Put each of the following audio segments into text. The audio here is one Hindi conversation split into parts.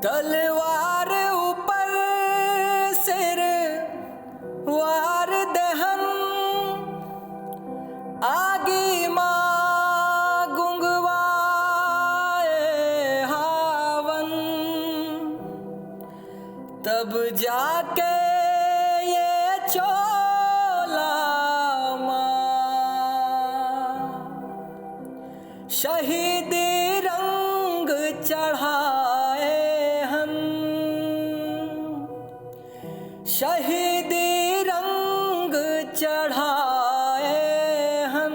तलवार ऊपर सिर वार दहन आगे माँ गुंगवाए हावन तब जाके ये चोला माँ शहीदी रंग चढ़ाए हम शहीदी रंग चढ़ाए हम।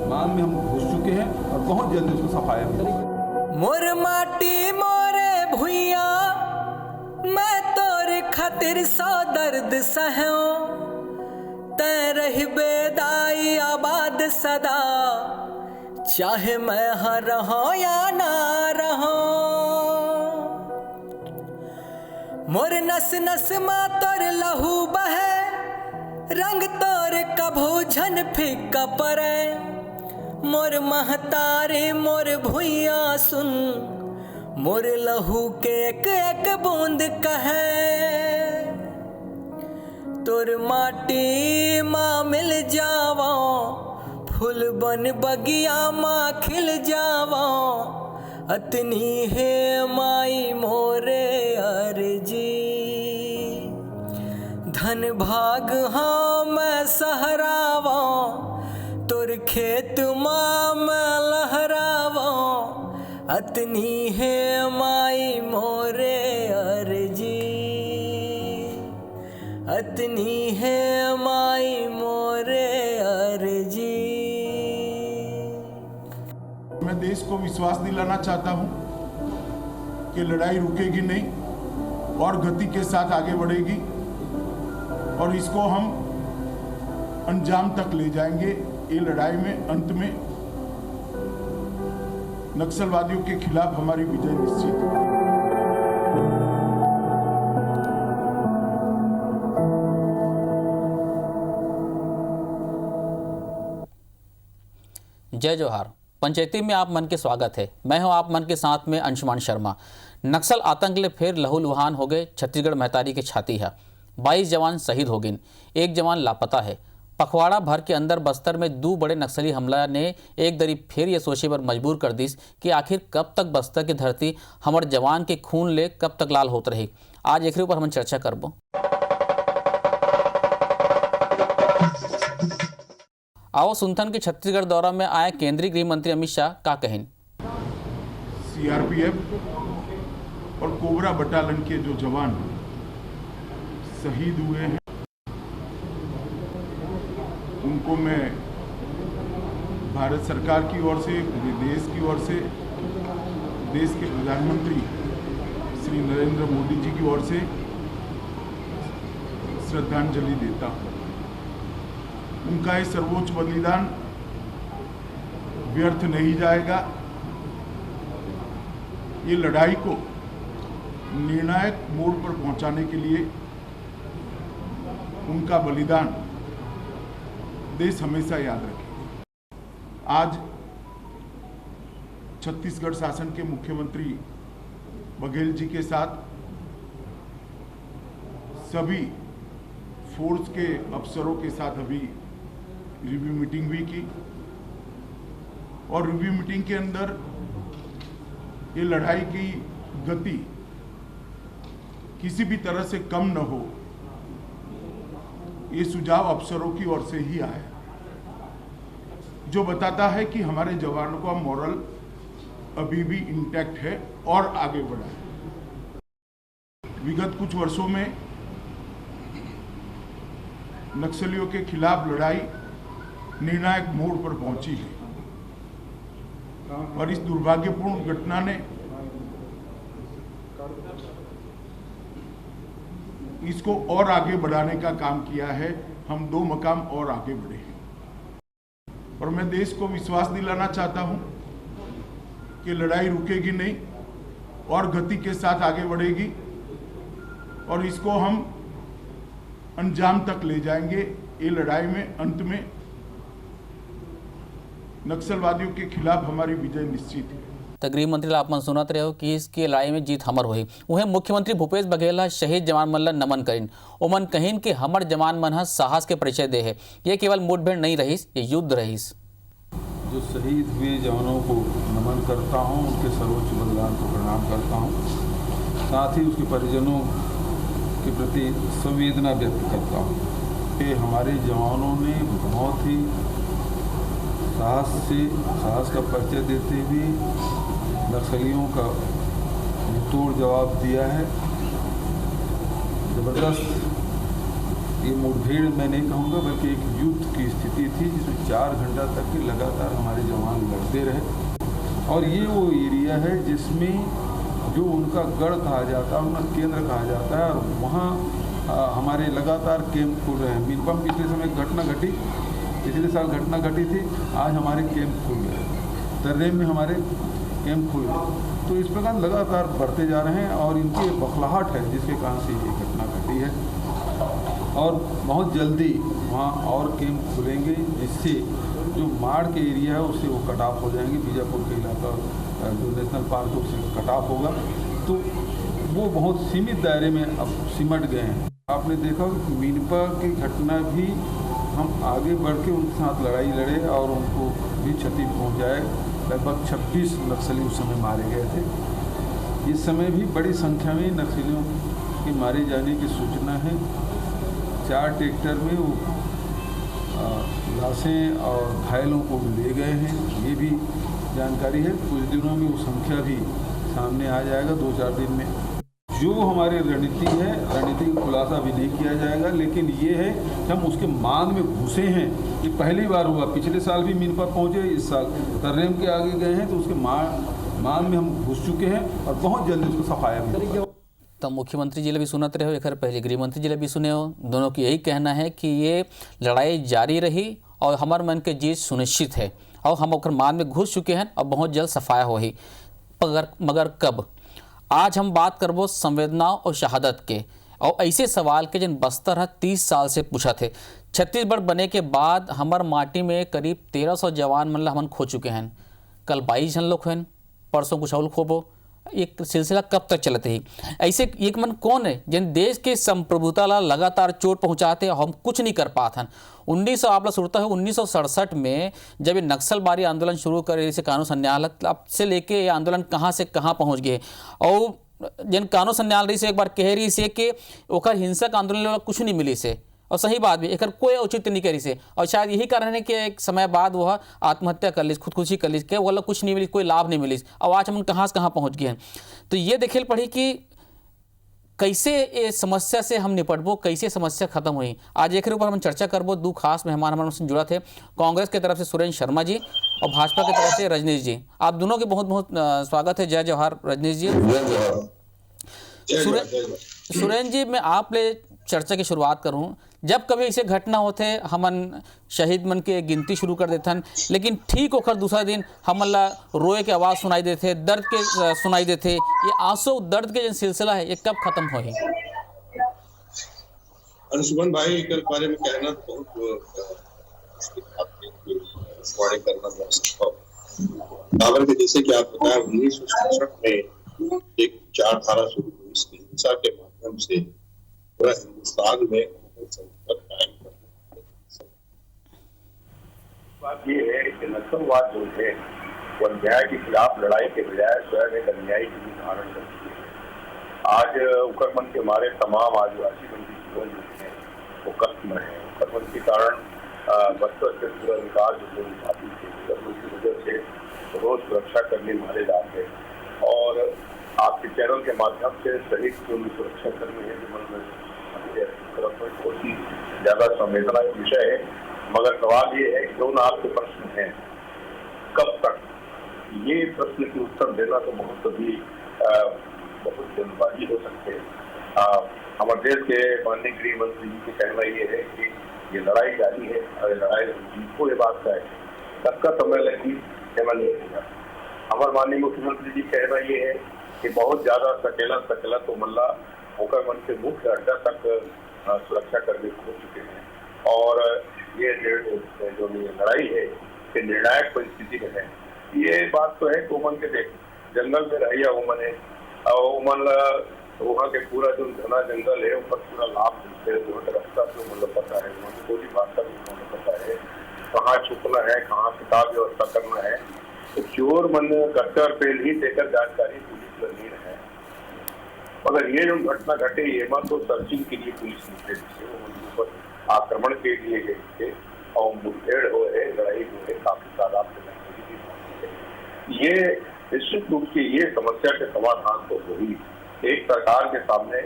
मांग में हम घुस चुके हैं और बहुत जल्द उसको सफाया करेंगे। मोर माटी मोरे भुइया मैं तोर खातिर सौ दर्द सहूं तै रही बेदाई आबाद सदा चाहे मैं हाँ रहूं या ना रहूं। मोर नस नस में तोर लहू बहे रंग तोर कभू झन फीका परे मोर महतारे मोर भुइया सुन मोर लहू के एक एक बूंद कहे तोर माटी माँ मिल जावो फूल बन बगिया माँ खिल जावो अतनी है माई मोरे अर्जी धन भाग हाँ मैं सहरावो तोर खेत माँ मैं लहरावो अतनी है माई मोरे अर्जी अतनी है माई मोरे अर्जी। मैं देश को विश्वास दिलाना चाहता हूं कि लड़ाई रुकेगी नहीं और गति के साथ आगे बढ़ेगी और इसको हम अंजाम तक ले जाएंगे। ये लड़ाई में अंत में नक्सलवादियों के खिलाफ हमारी विजय निश्चित है। जय जोहार। पंचायती में आप मन के स्वागत है। मैं हूं आप मन के साथ में अंशुमान शर्मा। नक्सल आतंक ले फिर लहूलुहान हो गए छत्तीसगढ़ महतारी की छाती है। 22 जवान शहीद हो गए, एक जवान लापता है। पखवाड़ा भर के अंदर बस्तर में 2 बड़े नक्सली हमला ने एक दरी फिर ये सोचे पर मजबूर कर दी कि आखिर कब तक बस्तर की धरती हमारे जवान के खून ले कब तक लाल होते रही। आज एक ऊपर हम चर्चा करबो। आओ सुनथन के छत्तीसगढ़ दौरा में आए केंद्रीय गृह मंत्री अमित शाह का कहें। सीआरपीएफ और कोबरा बटालियन के जो जवान शहीद हुए हैं उनको मैं भारत सरकार की ओर से पूरे देश की ओर से देश के प्रधानमंत्री श्री नरेंद्र मोदी जी की ओर से श्रद्धांजलि देता हूँ। उनका ये सर्वोच्च बलिदान व्यर्थ नहीं जाएगा। ये लड़ाई को निर्णायक मोड़ पर पहुंचाने के लिए उनका बलिदान देश हमेशा याद रखेगा। आज छत्तीसगढ़ शासन के मुख्यमंत्री बघेल जी के साथ सभी फोर्स के अफसरों के साथ अभी रिव्यू मीटिंग भी की और रिव्यू मीटिंग के अंदर ये लड़ाई की गति किसी भी तरह से कम न हो, ये सुझाव अफसरों की ओर से ही आया, जो बताता है कि हमारे जवानों का मॉरल अभी भी इंटैक्ट है और आगे बढ़ा है। विगत कुछ वर्षों में नक्सलियों के खिलाफ लड़ाई निर्णायक मोड़ पर पहुंची है और इस दुर्भाग्यपूर्ण घटना ने इसको और आगे बढ़ाने का काम किया है। हम 2 मकाम और आगे बढ़े हैं और मैं देश को विश्वास दिलाना चाहता हूं कि लड़ाई रुकेगी नहीं और गति के साथ आगे बढ़ेगी और इसको हम अंजाम तक ले जाएंगे। ये लड़ाई में अंत में नक्सलवादियों के खिलाफ हमारी विजय निश्चित है। तो गृह मंत्री ला आप मन सुनत रहे हो कि इसकी लड़ाई में जीत हमर हुई। वह मुख्यमंत्री भूपेश बघेल ला शहीद जवान मन ला नमन करिन। ओमन कहिन कि हमर जवान मन साहस के परिचय दे है, ये केवल मुठभेड़ नहीं रहीस, ये युद्ध रहीस। जो शहीद हुए जवानों को नमन करता हूँ, उनके सर्वोच्च बलिदान को प्रणाम करता हूँ, साथ ही उसके परिजनों के प्रति संवेदना व्यक्त करता हूँ कि हमारे जवानों ने बहुत ही साहस का परिचय देते हुए नक्सलियों का तोड़ जवाब दिया है। ज़बरदस्त ये मुठभेड़ मैं नहीं कहूँगा, बल्कि एक युद्ध की स्थिति थी जिसमें 4 घंटा तक के लगातार हमारे जवान लड़ते रहे। और ये वो एरिया है जिसमें जो उनका गढ़ कहा जाता है, उनका केंद्र कहा जाता है, और वहाँ हमारे लगातार कैंप खुल रहे हैं। मीनपम पिछले समय घटना घटी, पिछले साल घटना घटी थी, आज हमारे कैंप खुल गए, तर्रेम में हमारे कैंप खुल गए। तो इस प्रकार लगातार बढ़ते जा रहे हैं और इनकी बखलाहट है जिसके कारण से ये घटना घटी है। और बहुत जल्दी वहाँ और कैंप खुलेंगे जिससे जो माड़ के एरिया है उससे वो कट ऑफ हो जाएंगे। बीजापुर के इलाका जो नेशनल पार्क है उससे कट ऑफ होगा, तो वो बहुत सीमित दायरे में अब सिमट गए हैं। आपने देखा कि मीनपा की घटना भी हम आगे बढ़ के उनके साथ लड़ाई लड़े और उनको भी क्षति पहुंचाए। लगभग 26 नक्सली उस समय मारे गए थे। इस समय भी बड़ी संख्या में नक्सलियों के मारे जाने की सूचना है। 4 ट्रैक्टर में वो लाशें और घायलों को ले गए हैं, ये भी जानकारी है। कुछ दिनों में वो संख्या भी सामने आ जाएगा, 2-4 दिन में। जो हमारी रणनीति है, रणनीति का खुलासा भी नहीं किया जाएगा, लेकिन ये है कि हम उसके मान में घुसे हैं। ये पहली बार हुआ, पिछले साल भी मीनपा पहुँचे, इस साल तर्रेम के आगे गए हैं, तो उसके मान में हम घुस चुके हैं और बहुत जल्दी उसको सफाया भी। तो मुख्यमंत्री जी ने भी सुनत रहे हो, एक पहले गृह मंत्री जी ने भी सुने हो। दोनों की यही कहना है कि ये लड़ाई जारी रही और हमार मन के जीत सुनिश्चित है और हम ओकर मान में घुस चुके हैं और बहुत जल्द सफाया हो ही। मगर कब? आज हम बात करबो संवेदनाओं और शहादत के और ऐसे सवाल के जिन बस्तर 30 साल से पूछा थे। छत्तीसगढ़ बने के बाद हमार माटी में करीब 1300 जवान मन ला हमन खो चुके हैं। कल 22 जन लोग हैं, परसों कुछ और खोबो। एक सिलसिला कब तक चलते ही? ऐसे एक मन कौन है जिन देश के संप्रभुता ला लगातार चोट पहुंचाते हम कुछ नहीं कर पाते हैं। 1900 आप लोग सुनता है 1967 में जब ये नक्सलबारी आंदोलन शुरू करे, जैसे कानून संन्याल से लेके ये आंदोलन कहाँ से कहाँ पहुँच गए। और जिन कानून संन्याल रही से एक बार कह रही से कि ओकर हिंसक आंदोलन कुछ नहीं मिली से, और सही बात भी, एक कोई औचित्य नहीं करी से। और शायद यही कारण है कि एक समय बाद वह आत्महत्या कर ली, खुदकुशी कर ली, कि वो कुछ नहीं मिली, कोई लाभ नहीं मिली। अब आज हम कहाँ से कहाँ पहुँच गए हैं। तो ये देखे पड़ी कि कैसे ये समस्या से हम निपटबो, कैसे समस्या खत्म हुई। आज एक ऊपर हम चर्चा करबो। 2 खास मेहमान हमारे से जुड़ा थे। कांग्रेस की तरफ से सुरेंद्र शर्मा जी और भाजपा की तरफ से रजनीश जी। आप दोनों के बहुत बहुत स्वागत है। जय जवाहर रजनीश जी। सुरेंद्र जी, मैं आप ले चर्चा की शुरुआत करूं। जब कभी ऐसे घटना होते हमन शहीद मन के गिनती शुरू कर देते हैं, लेकिन ठीक होकर दूसरा दिन हमन ला रोए के आवाज़ सुनाई देते, दर्द के सुनाई देते। ये आंसू दर्द के जो सिलसिला है ये कब खत्म हो? अंशुमन भाई के बारे में कहना बहुत करना जैसे कि आप बताया 1967 में एक 4 धारा शुरू हुई। इसकी हिंसा के माध्यम से पूरा हिंदुस्तान में बात ये है कि नक्सलवाद जो है वो अन्याय के खिलाफ लड़ाई के बजाय स्वयं एक अन्याय की भी धारण करती है। आज उकरमन के मारे तमाम आदिवासी बंदी जीवन जो है वो कष्ट में है। उकरमन के कारण बस्तर से पूरा विकास जो आती थी, उसकी वजह से रोज सुरक्षा करने मारे जाते हैं। और आपके चैनल के माध्यम से शहीद जो सुरक्षा कर्मी है बहुत ही ज्यादा संवेदना विषय है। मगर सवाल ये है कि जो आपके प्रश्न हैं कब तक, ये प्रश्न के उत्तर देना तो बहुत जल्दबाजी हो सकते हैं। हमारे देश के माननीय गृह मंत्री जी का कहना ये है कि ये लड़ाई जारी है और लड़ाई जीतो ये बात का है, सबका समय लगी केवल नहीं होगा। हमारे माननीय मुख्यमंत्री जी कहना ये है कि बहुत ज्यादा सकेला तो मल्ला होकर मन के मुख्य अड्डा तक सुरक्षा कर्मी हो चुके हैं। और ये जो लड़ाई है ये निर्णायक परिस्थिति में है। ये बात तो है कोमन के जंगल में रहिया उमने और उमन वहाँ के पूरा जो घना जंगल है ऊपर पूरा लाभ मिलते हैं, जो रास्ता तो मतलब पता है, वहाँ कोई भाषा भी उन्होंने पता है, कहाँ छुपना है, कहाँ किताब व्यवस्था करना है। तो चोर मन कट्टर पे ही देकर जानकारी पुलिस नहीं है। मगर ये जो घटना घटे ये मत तो सर्चिंग के लिए पुलिस निकले थे, ऊपर आक्रमण के लिए गए थे और मुठभेड़ हो है, लड़ाई हो है, काफी तादाद में। ये निश्चित रूप से ये समस्या के समाधान तो हो ही। एक सरकार के सामने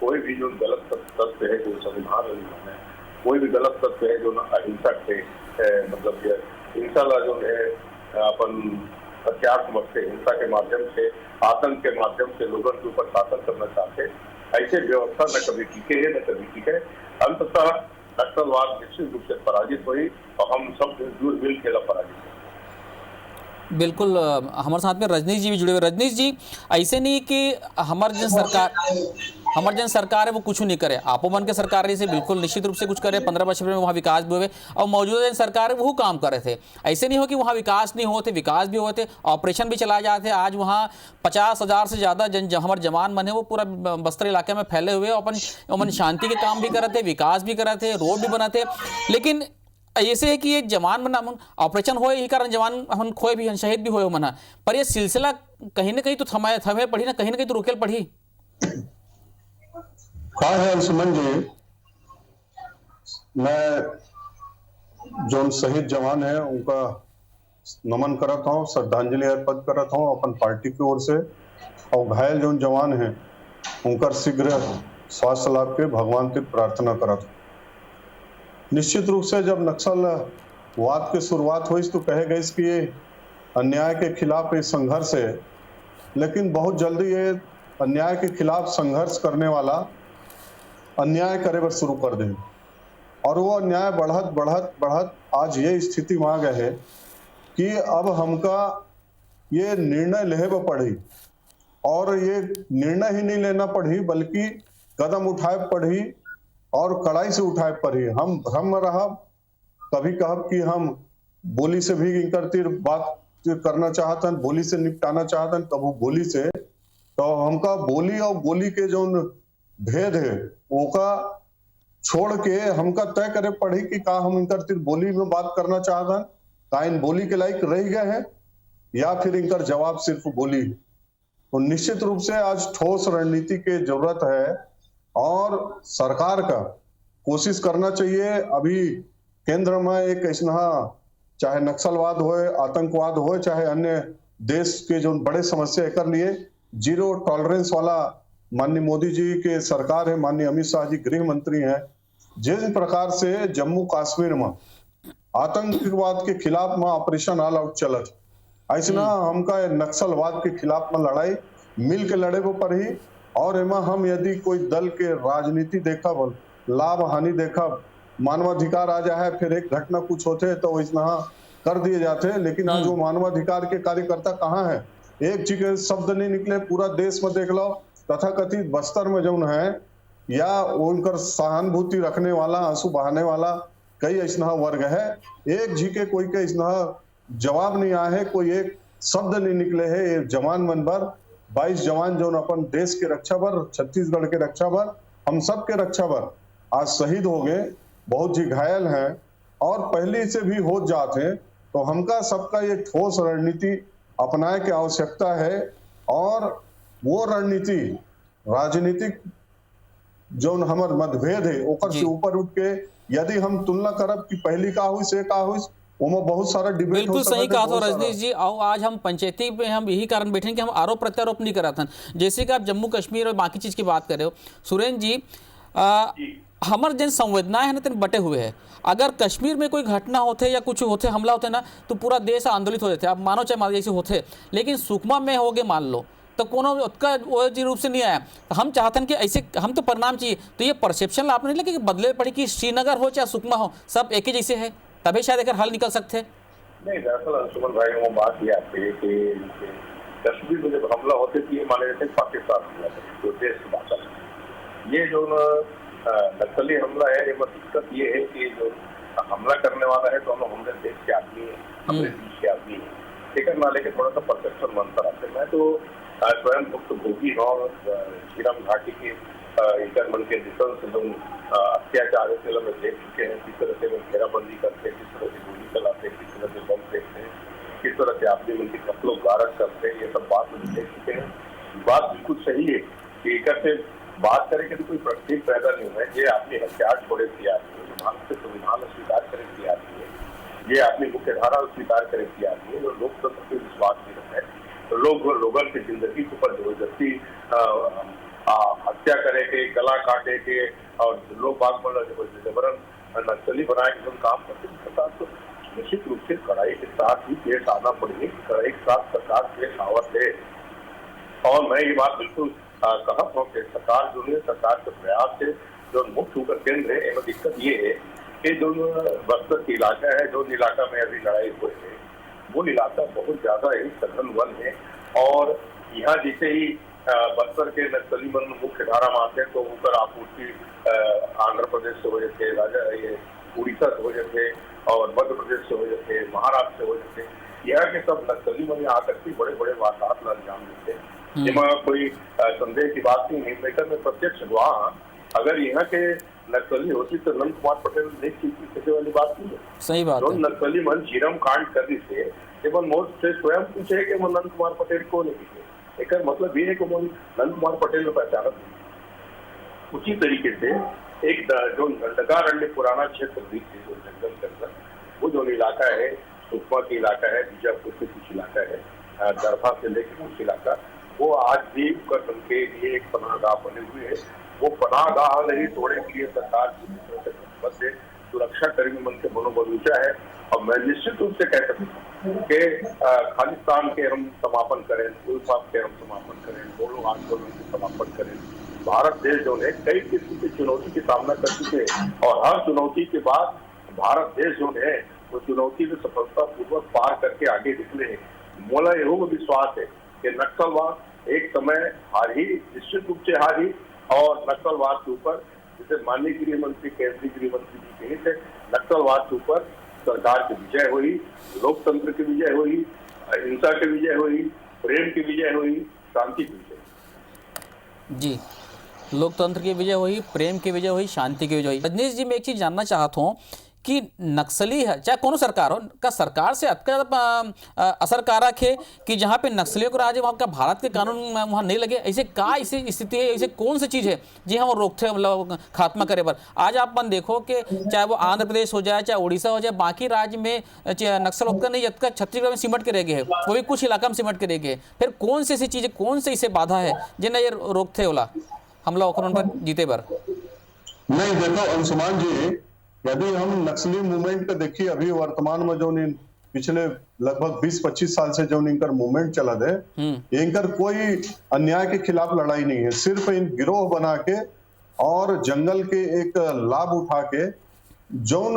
कोई भी जो गलत तथ्य है जो संविधान है, कोई भी गलत तथ्य है जो अहिंसक है, मतलब हिंसा जो है अपन हथियार समझते, हिंसा के माध्यम से, आतंक के माध्यम से लोगों के ऊपर शासन करना चाहते, ऐसे व्यवस्था न कभी टिके है न कभी टिके। अंततः नक्सलवाद निश्चित रूप से पराजित हुई और हम सब मिलजुल मिल के पराजित हुए। बिल्कुल, हमारे साथ में रजनीश जी भी जुड़े हुए। रजनीश जी, ऐसे नहीं कि हमारे जन सरकार है वो कुछ नहीं करे, आपो मन के सरकार से बिल्कुल निश्चित रूप से कुछ करे। 15 वर्ष में वहाँ विकास भी हुए और मौजूदा जन सरकार है वो काम करे थे। ऐसे नहीं हो कि वहाँ विकास नहीं होते, विकास भी होते, ऑपरेशन भी चलाए जाते। आज वहाँ 50,000 से ज़्यादा हमारे जवान मन है वो पूरा बस्तर इलाके में फैले हुए, अपन शांति के काम भी करे थे, विकास भी करे थे, रोड भी बनाते। लेकिन ऐसे है कि ये जवान बना ऑपरेशन होए ही कारण जवान हम खोए भी, शहीद भी हुए मना, पर ये सिलसिला कहीं ना कहीं तो थमे पड़ी ना, कहीं ना कहीं तो रुकेल पड़ी। का है अंशुमन जी, मैं जो शहीद जवान है उनका नमन करता हूँ, श्रद्धांजलि अर्पित करता हूँ अपन पार्टी की ओर से। और घायल जो जवान हैं उनका शीघ्र स्वास्थ्य लाभ के भगवान की प्रार्थना करता हूँ। निश्चित रूप से जब नक्सलवाद की शुरुआत हुई तो कहे गए कि ये अन्याय के खिलाफ एक संघर्ष है, लेकिन बहुत जल्दी ये अन्याय के खिलाफ संघर्ष करने वाला अन्याय करे बर शुरू कर दे, और वो अन्याय बढ़त आज ये स्थिति में आ गए है कि अब हमका ये निर्णय लेहे बर पड़ी, और ये निर्णय ही नहीं लेना पड़ी बल्कि कदम उठाए पड़ी और कड़ाई से उठाए पड़ी। हम रहा कभी कहब कि हम बोली से भी करती बात करना चाहतन, बोली से निपटाना चाहतन, कबू गोली से, तो हमका बोली और गोली के जो भेद है वो का छोड़ के हमका तय करे पड़ी कि का हम इनकर बोली में बात करना चाहतन, का इन बोली के लायक रह गए हैं या फिर इनकर जवाब सिर्फ बोली है। तो निश्चित रूप से आज ठोस रणनीति की जरूरत है और सरकार का कोशिश करना चाहिए। अभी केंद्र में एक ऐसा, चाहे नक्सलवाद हो, आतंकवाद हो, चाहे अन्य देश के जो बड़े समस्या कर लिए जीरो टॉलरेंस वाला माननीय मोदी जी के सरकार है, माननीय अमित शाह जी गृह मंत्री हैं। जिस प्रकार से जम्मू कश्मीर में आतंकवाद के खिलाफ में ऑपरेशन ऑल आउट चलत, ऐसा हमका नक्सलवाद के खिलाफ में लड़ाई मिल के लड़े वो पर ही। और एमा हम यदि कोई दल के राजनीति देखा, लाभ हानि देखा, मानवाधिकार आ जाए, फिर एक घटना कुछ होते तो वैसा कर दिए जाते, लेकिन आज वो मानवाधिकार के कार्यकर्ता कहाँ है? एक जगह शब्द नहीं निकले। पूरा देश में देख लो, तथाकथित बस्तर में जो है या उनकर सहानुभूति रखने वाला, आंसू बहाने वाला कई ऐसा वर्ग है, एक जी के कोई के ऐसा जवाब नहीं आया है, कोई एक शब्द नहीं निकले है। ये जवान मन पर 22 जवान जो अपन देश के रक्षा पर, छत्तीसगढ़ के रक्षा पर, हम सब के रक्षा पर आज शहीद हो गए, बहुत जी घायल हैं और पहले से भी हो जाते हैं। तो हमका सबका ये ठोस रणनीति अपनाए की आवश्यकता है, और वो रणनीति राजनीतिक जो हमार मतभेद है ओकर से ऊपर उठ के यदि हम तुलना करब कि पहली का हुई से का हुई, उनमें बहुत सारा डिबेट। बिल्कुल सही कहा था रजनीश जी। और आज हम पंचायती पे हम यही कारण बैठे कि हम आरोप प्रत्यारोप नहीं करा था। जैसे कि आप जम्मू कश्मीर और बाकी चीज़ की बात कर रहे हो सुरेंद्र जी, हमारे जन संवेदनाएं है ना तेन बटे हुए है। अगर कश्मीर में कोई घटना होते या कुछ होते, हमला होते ना, तो पूरा देश आंदोलित हो जाते। आप मानो चाहे मान जैसे होते, लेकिन सुकमा में हो गए मान लो तो कोनो उसका वो जी रूप से नहीं आया। तो हम चाहते हैं कि ऐसे हम तो परिणाम चाहिए। तो ये परसेप्शन आपने नहीं लगे कि बदले पड़े कि श्रीनगर हो चाहे सुकमा हो, सब एक ही जैसे है, तभी शायद अगर हल निकल सकते। नहीं, दरअसल अंशुमन भाई वो बात ये आती है कि कश्मीर में जब हमला होते तो ये माने जाते पाकिस्तान हमला जो देश की भाषा है। ये जो नक्सली हमला है, ये दिक्कत ये है कि जो हमला करने वाला है दोनों हमारे देश के आदमी है, हमारे देश के आदमी है। टेकर नाले के थोड़ा सा परसेप्शन बनता रहता है। मैं तो स्वयं मुक्त भोगी हूँ श्रीराम घाटी के एकर मन के निशंस जो अत्याचार है मैं देख चुके हैं, किस तरह से वो घेराबंदी करते हैं, किस तरह से गोली चलाते हैं, किस तरह से बम फेंकते हैं, किस तरह से आदमी मन की फसलों गारक करते हैं, ये सब बात हम देख चुके हैं। बात बिल्कुल सही है कि एकर से बात करें कि कोई प्रत्येक पैदा नहीं हुआ है, ये अपनी हथियार छोड़े की आती है, भारत के संविधान स्वीकार करे की आती है, ये अपनी मुख्य धारा स्वीकार करे की आती है, जो लोकतंत्र पे विश्वास नहीं रखता है, तो लोगों की जिंदगी के ऊपर जबरदस्ती हत्या करे के, गला काटे के और लोग बाग जबरन नक्सली बनाए के काम करते हैं। सरकार तो निश्चित रूप से कड़ाई के साथ ही पेश आना पड़ेगी, कड़ाई के साथ सरकार पेश आवत है। और मैं ये बात बिल्कुल कहता हूँ कि सरकार जो है, सरकार के प्रयास से जो मुख्य होकर केंद्र है, एवं दिक्कत ये है कि जो बस्तर की इलाका है, जो इलाका में अभी लड़ाई हुई है, वो इलाका बहुत ज्यादा ही सघन वन है और यहाँ जैसे ही बस्तर के नक्सली मन मुख्य धारा में आते हैं तो ऊपर आपूर्ति आंध्र प्रदेश से हो जाते, ये उड़ीसा से हो जाते और मध्य प्रदेश से हो जाते, महाराष्ट्र से हो जाते। यहाँ के सब नक्सली मन आकर के बड़े बड़े वारदात अंजाम देते हैं, जिसमें कोई संदेह की बात नहीं है। लेकिन मैं प्रत्यक्ष गवाह, अगर यहाँ के नक्सली होती तो नंद कुमार पटेल नहीं सीखे वाली बात नहीं है। सही बात है। नक्सली मन झीरम कांड करने से केवल मोद से स्वयं पूछे कि वो नंद कुमार पटेल को नहीं दिखे, एक मतलब ये है कि नंद कुमार पटेल ने पहचाना। उसी तरीके से एक जो दंडकारण्य पुराना क्षेत्र भी जो जंगल के अंदर वो जो इलाका है, सुकमा का इलाका है, बीजापुर से कुछ इलाका है, दरभा से लेकर कुछ इलाका, वो आज भी उत्तराखंड के लिए एक पनाहगाह बने हुए है। वो पनाहगाह नहीं तोड़ने के लिए सरकार से सुरक्षा कर्मी मन के मनोबल ऊंचा है। और मैं निश्चित रूप से कह सकता हूँ कि खालिस्तान के हम समापन करें, उल्फात के हम समापन करें, बोलो आंदोलन के समापन करें। भारत देश जो है कई किस्म की चुनौती का सामना कर चुके हैं और हर चुनौती के बाद भारत देश जो है वो चुनौती में सफलतापूर्वक पार करके आगे निकले हैं। मोला यह विश्वास है कि नक्सलवाद एक समय हार ही, निश्चित रूप से हार ही, और नक्सलवाद के ऊपर जैसे माननीय गृह मंत्री, केंद्रीय गृह मंत्री जी कहे थे, नक्सलवाद के ऊपर सरकार की विजय हुई, लोकतंत्र की विजय हुई, हिंसा की विजय हुई, प्रेम की विजय हुई, शांति की विजय। जी, लोकतंत्र की विजय हुई, प्रेम की विजय हुई, शांति की विजय हुई। रजनीश जी, मैं एक चीज़ जानना चाहता हूँ कि नक्सली है चाहे कौन सरकार हो, का सरकार से असरकारक है कि जहाँ पे नक्सलियों को राज है वहाँ का भारत के कानून वहाँ नहीं लगे? ऐसे का ऐसी स्थिति है, ऐसे कौन सी चीज़ है जी हाँ वो रोकथे मतलब खात्मा करे पर? आज आप देखो कि चाहे वो आंध्र प्रदेश हो जाए, चाहे उड़ीसा हो जाए, बाकी राज्य में नक्सल होकर नहीं, जब छत्तीसगढ़ में सिमट के रह गए है, वो भी कुछ इलाका में सिमट के रह गए। फिर कौन सी ऐसी चीज़ें, कौन सी इसे बाधा है जिन्हें ये रोकथे होला हमला होकर उन पर जीते पर? नहीं, देखो अंशुमान जी, यदि हम नक्सली मूवमेंट देखिए, अभी वर्तमान में जो पिछले लगभग 20-25 साल से जो इनकर मूवमेंट चला है, इनकर कोई अन्याय के खिलाफ लड़ाई नहीं है, सिर्फ इन गिरोह बना के और जंगल के एक लाभ उठा के जौन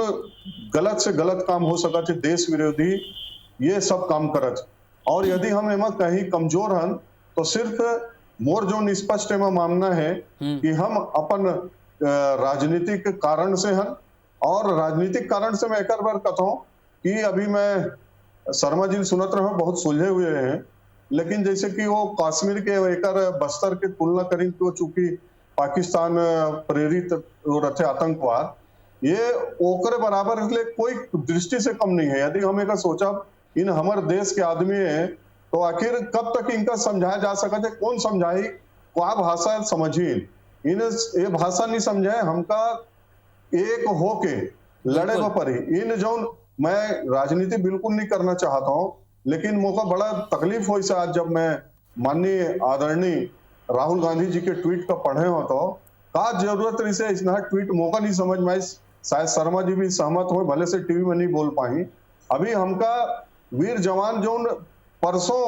गलत से गलत काम हो सका थे, देश विरोधी, ये सब काम करत। और यदि हम एमा कहीं कमजोर हन तो सिर्फ मोर जो निष्पष्ट एमा मानना है कि हम अपन राजनीतिक कारण से हन, और राजनीतिक कारण से मैं एक बार कहता हूँ कि अभी मैं शर्मा जी सुनत रहा हूँ, बहुत सुलझे हुए हैं, लेकिन जैसे कि वो कश्मीर के एक बस्तर के तुलना करें तो चूंकि पाकिस्तान प्रेरित रथे आतंकवाद, ये ओकरे बराबर इसलिए कोई दृष्टि से कम नहीं है। यदि हम एक सोचा इन हमारे देश के आदमी है तो आखिर कब तक इनका समझाया जा सका है, कौन समझाई, क्या भाषा समझी, इन ये भाषा नहीं समझाए, हमका एक होके लड़े पर ही इन जो मैं राजनीति बिल्कुल नहीं करना चाहता हूं, लेकिन मौका बड़ा तकलीफ हो इसे आज जब मैं माननीय आदरणीय राहुल गांधी जी के ट्वीट का पढ़े हो तो का जरूरत इसे इतना ट्वीट मौका नहीं समझ में, शायद शर्मा जी भी सहमत हो, भले से टीवी में नहीं बोल पाई। अभी हमका वीर जवान जो परसों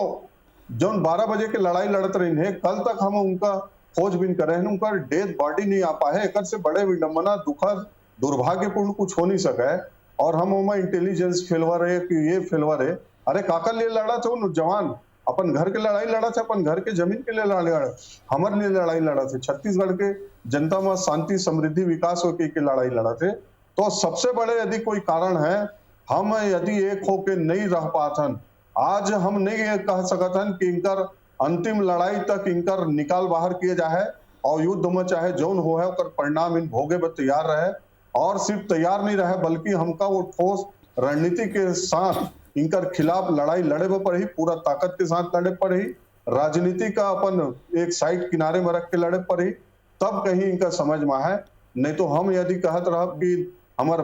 जो 12 बजे के लड़ाई लड़त रही है, कल तक हम उनका खोजबीन कर रहे हैं, उनका डेड बॉडी नहीं आ पाए, एक से बड़े विडंबना, दुखद, दुर्भाग्यपूर्ण कुछ हो नहीं सका है। और हम उमा इंटेलिजेंस फेलवर है कि ये फेलवर है, अरे काका लिए लड़ा थे जवान, अपन घर के लड़ाई लड़ा थे, अपन घर के जमीन के लिए लड़ा, हमारे लिए लड़ाई लड़ा थे, छत्तीसगढ़ के जनता में शांति समृद्धि विकास हो के लड़ाई लड़ा थे। तो सबसे बड़े यदि कोई कारण है, हम यदि एक होके नहीं रह पातन आज हम नहीं ये कह सकते हैं कि इनकर अंतिम लड़ाई तक इनकर निकाल बाहर किए जाए और युद्ध में चाहे जौन हो है और परिणाम इन भोगे में तैयार रहे, और सिर्फ तैयार नहीं रहे बल्कि हमका वो ठोस रणनीति के साथ इनकर खिलाफ लड़ाई लड़े पर ही, पूरा ताकत के साथ लड़े पर ही, राजनीति का अपन एक साइड किनारे में रख के लड़े पर ही तब कहीं इनका समझ में है। नहीं तो हम यदि कहत रह कि हमार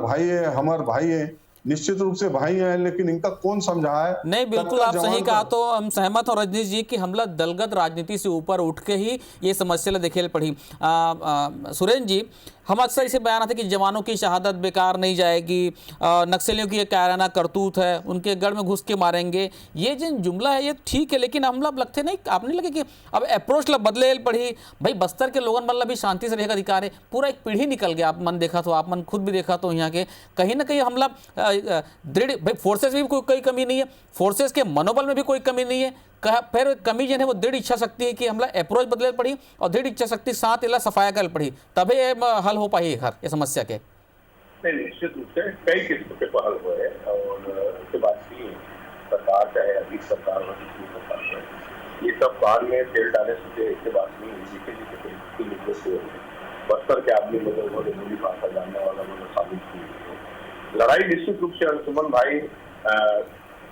भाई है, निश्चित रूप से भाई हैं, लेकिन इनका कौन समझा है? नहीं, बिल्कुल आप सही कहा। तो हम सहमत हो रजनीश जी कि हमला दलगत राजनीति से ऊपर उठ के ही ये समस्या देखे पड़ी। सुरेंद्र जी, हम अक्सर इसे बयान आते कि जवानों की शहादत बेकार नहीं जाएगी, नक्सलियों की ये कायराना करतूत है, उनके गढ़ में घुस के मारेंगे, ये जिन जुमला है ये ठीक है, लेकिन हमला लगते नहीं, आप नहीं लगे कि अब अप्रोच बदले पड़ी? भाई बस्तर के लोगन मतलब भी शांति से रहेगा अधिकार है, पूरा एक पीढ़ी निकल गया। आप मन देखा तो, आप मन खुद भी देखा तो यहाँ के कहीं ना कहीं हमला दृढ़, भाई फोर्सेस में भी कोई कमी नहीं है, फोर्सेस के मनोबल में भी कोई कमी नहीं है, फिर कमी जो है वो दृढ़ इच्छा शक्ति है कि हमला अप्रोच बदले पड़ी और दृढ़ इच्छा शक्ति साथ इला सफाया कर पड़ी, तभी हल हो पाई ये समस्या के। निश्चित रूप से कई किस्म के पहल हुए और उसके बाद भी सरकार चाहे अभी सरकार हो, सरकार हो, ये सब बाद में तेल डाले से इसके बाद नहीं हुई। बस्तर के आदमी लोगों को हिंदी भाषा जानने वाला लोगों साबित की लड़ाई निश्चित रूप से अंशुमन भाई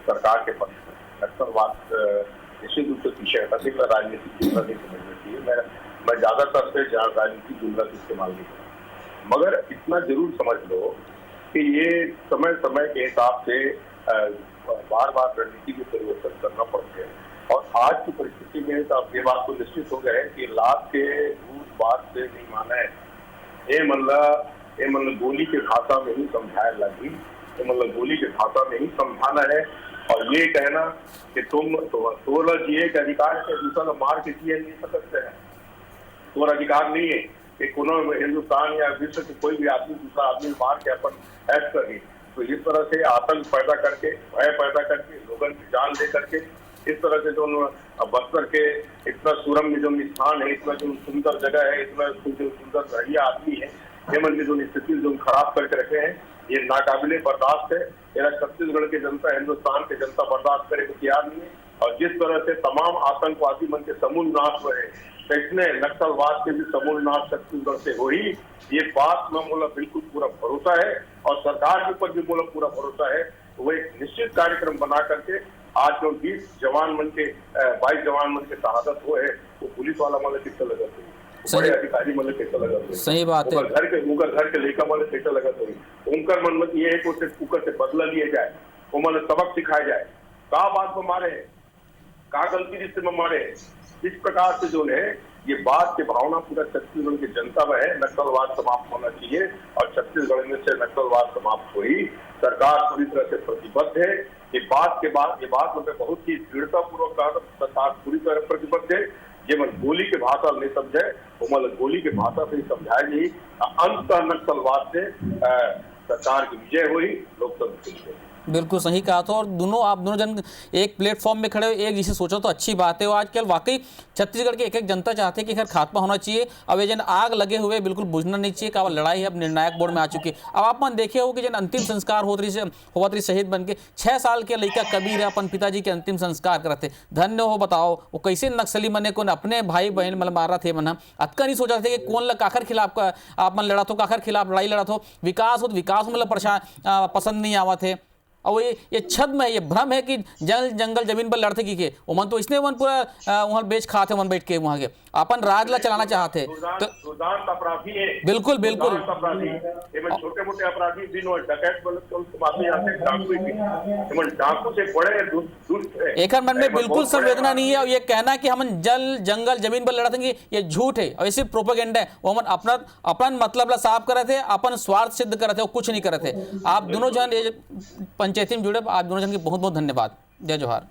सरकार के पक्ष में, नक्सलवाद निश्चित रूप से पीछे हटा के राजनीतिक जुमला नहीं समझना चाहिए। मैं ज्यादातर से राजनीतिक जुमला इस्तेमाल नहीं करूँ, मगर इतना जरूर समझ लो कि ये समय समय के हिसाब से बार बार रणनीति में परिवर्तन करना पड़ते हैं। और आज की परिस्थिति में तो अब ये बात तो निश्चित हो गया है कि लाभ के रूप बात से नहीं माना है। ये मतलब गोली के भाषा में ही समझाया लगी, मतलब गोली के भाषा में ही समझाना है। और ये कहना कि तुम तो जिए के अधिकार से दूसरा मार के जिए नहीं सकते हैं, तो अधिकार नहीं है कि कोनो हिंदुस्तान या विश्व के कोई भी आदमी दूसरा आदमी मार के अपन ऐश करे। तो इस तरह से आतंक पैदा करके, भय पैदा करके, लोगों की जान दे करके, इस तरह से जो बस्तर के इतना सुरम्य जो स्थान है, इतना जो सुंदर जगह है, इतना जो सुंदर बढ़िया आदमी है, ये मन की जो स्थिति जो खराब करके रखे हैं, ये नाकाबिले बर्दाश्त है। मेरा छत्तीसगढ़ की जनता, हिंदुस्तान की जनता बर्दाश्त करे को तैयार नहीं है। और जिस तरह से तमाम आतंकवादी मन के समूल नाश हुए हैं, इसने नक्सलवाद के भी समूल नाश छत्तीसगढ़ से हो ही, ये बात में मोला बिल्कुल पूरा भरोसा है और सरकार के ऊपर भी मोला पूरा भरोसा है। वो एक निश्चित कार्यक्रम बना करके आज जो 20 जवान मन के 22 जवान मन के शहादत हुए है, वो पुलिस वाला मतलब कितना लगा हुई, बड़े अधिकारी मतलब कैसा लगा हुई, सही बात है, घर के लेखा मतलब कैसा लगा हुई। उनका मन मत ये है कि उसे कुकर से बदला लिए जाए, वो मतलब सबक सिखाया जाए, कहा बात में मारे, कहा गलती रिश्ते में मारे। इस प्रकार से जो है ये बात की भावना पूरा छत्तीसगढ़ की जनता में है। नक्सलवाद समाप्त होना चाहिए और छत्तीसगढ़ में से नक्सलवाद समाप्त हुई। सरकार पूरी तरह से प्रतिबद्ध है। ये बात में बहुत ही दृढ़ता पूर्वक सरकार पूरी तरह प्रतिबद्ध है। ये मन गोली के भाषा नहीं समझे, वो मतलब गोली के भाषा से ही समझाया नहीं। अंत नक्सलवाद से सरकार की विजय हुई, लोकतंत्र की विजय। बिल्कुल सही कहा था। और आप दोनों जन एक प्लेटफॉर्म में खड़े हो, एक जिसे सोचो तो अच्छी बात है। और आजकल वाकई छत्तीसगढ़ की एक जनता चाहती है कि खैर खात्मा होना चाहिए। अब ये जन आग लगे हुए बिल्कुल बुझना नहीं चाहिए। का लड़ाई है अब निर्णायक मोड़ में आ चुकी है। अब आप मन देखे हो कि जन अंतिम संस्कार होत रही शहीद बन के 6 साल के लड़का कबीर है, अपन पिताजी के अंतिम संस्कार करते। धन्य हो, बताओ वो कैसे नक्सली मने को अपने भाई बहन मतलब मारा थे मन अक्का नहीं सोचा थे कि कौन काखर खिलाफ आप मन लड़ा थो, काखर खिलाफ लड़ाई लड़ा थो। विकास मतलब परेशान पसंद नहीं आवा थे। और ये छद्म है, ये भ्रम है कि जंगल जमीन पर लड़ते की के मन तो इसने मन पूरा वहाँ बेच खाते मन बैठ के वहाँ के अपन राज ला चलाना चाहते। तो अपराधी है, बिल्कुल बिल्कुल छोटे मोटे अपराधी दिन डकैत डाकू से बड़े एक मन में बिल्कुल संवेदना नहीं है। और ये कहना कि हम जंगल जमीन पर लड़ेंगे ये झूठ है और ये सिर्फ प्रोपेगेंडा है। वो हम अपना मतलब ला साफ करे थे, अपन स्वार्थ सिद्ध करे थे और कुछ नहीं करे थे। आप दोनों जन पंचायती में जुड़े, आप दोनों जन की बहुत बहुत धन्यवाद। जय जोहार।